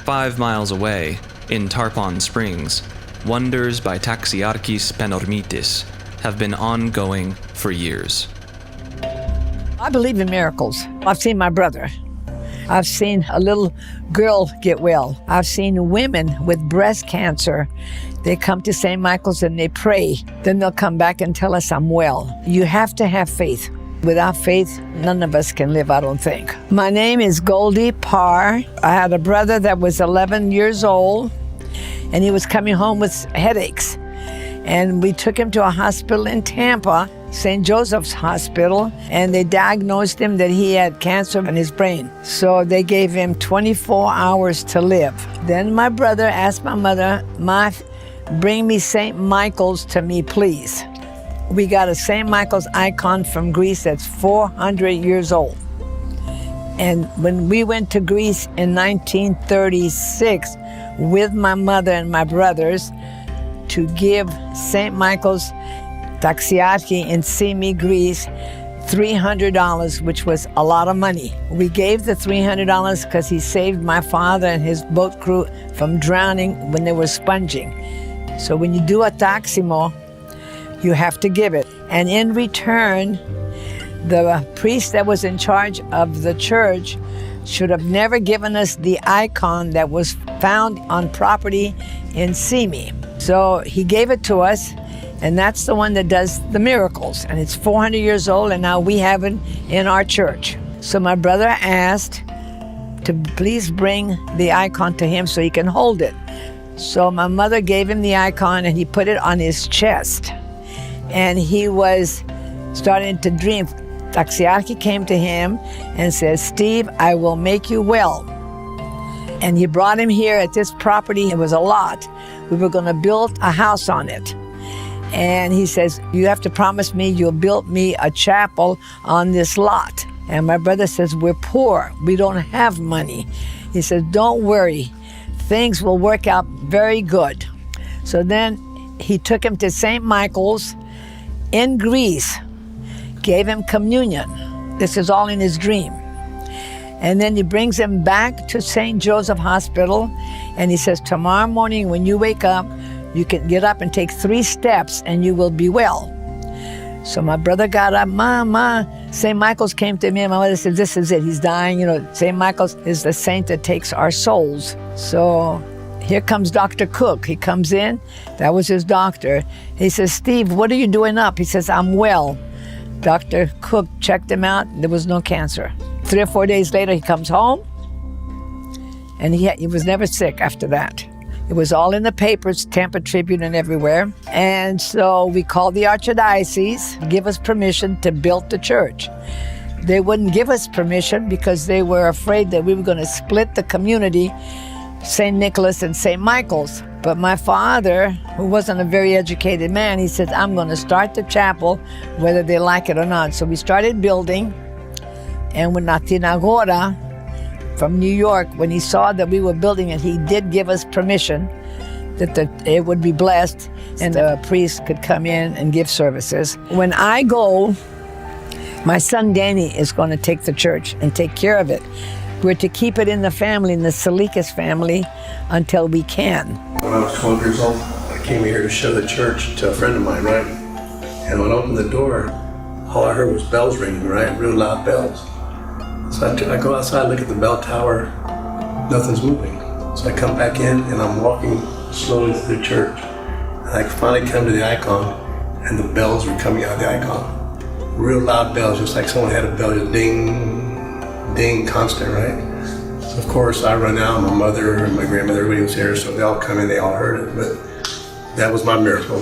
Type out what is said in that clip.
5 miles away, in Tarpon Springs, wonders by Taxiarchis Panormitis have been ongoing for years. I believe in miracles. I've seen my brother. I've seen a little girl get well. I've seen women with breast cancer. They come to St. Michael's and they pray. Then they'll come back and tell us I'm well. You have to have faith. Without faith, none of us can live, I don't think. My name is Goldie Parr. I had a brother that was 11 years old, and he was coming home with headaches. And we took him to a hospital in Tampa, St. Joseph's Hospital, and they diagnosed him that he had cancer in his brain. So they gave him 24 hours to live. Then my brother asked my mother, "Ma, bring me St. Michael's to me, please." We got a St. Michael's icon from Greece that's 400 years old. And when we went to Greece in 1936 with my mother and my brothers to give St. Michael's Taxiarchi in Simi, Greece, $300, which was a lot of money. We gave the $300 because he saved my father and his boat crew from drowning when they were sponging. So when you do a taximo, you have to give it. And in return, the priest that was in charge of the church should have never given us the icon that was found on property in Simi. So he gave it to us, and that's the one that does the miracles. And it's 400 years old, and now we have it in our church. So my brother asked to please bring the icon to him so he can hold it. So my mother gave him the icon, and he put it on his chest. And he was starting to dream. Taxiarchi came to him and said, "Steve, I will make you well." And he brought him here at this property. It was a lot. We were going to build a house on it. And he says, "You have to promise me you'll build me a chapel on this lot." And my brother says, "We're poor. We don't have money." He says, "Don't worry. Things will work out very good." So then he took him to St. Michael's in Greece, gave him communion. This is all in his dream. And then he brings him back to St. Joseph Hospital, and he says, "Tomorrow morning when you wake up, you can get up and take 3 steps and you will be well." So my brother got up, Ma, St. Michael's came to me, and my mother said, "This is it, he's dying." You know, St. Michael's is the saint that takes our souls. So here comes Dr. Cook. He comes in, that was his doctor. He says, "Steve, what are you doing up?" He says, "I'm well." Dr. Cook checked him out, there was no cancer. 3 or 4 days later, he comes home, and he was never sick after that. It was all in the papers, Tampa Tribune and everywhere. And so we called the Archdiocese to give us permission to build the church. They wouldn't give us permission because they were afraid that we were going to split the community, St. Nicholas and St. Michael's. But my father, who wasn't a very educated man, he said, "I'm going to start the chapel whether they like it or not." So we started building, and when Natinagora from New York, when he saw that we were building it, he did give us permission that it would be blessed and the priest could come in and give services. When I go, my son Danny is going to take the church and take care of it. We're to keep it in the family, in the Salikas family, until we can. When I was 12 years old, I came here to show the church to a friend of mine, right? And when I opened the door, all I heard was bells ringing, right? Real loud bells. So I go outside, look at the bell tower, nothing's moving. So I come back in and I'm walking slowly through the church. And I finally come to the icon, and the bells were coming out of the icon. Real loud bells, just like someone had a bell, just ding, ding, constant, right? So of course I run out, my mother and my grandmother, everybody was here, so they all come in, they all heard it, but that was my miracle.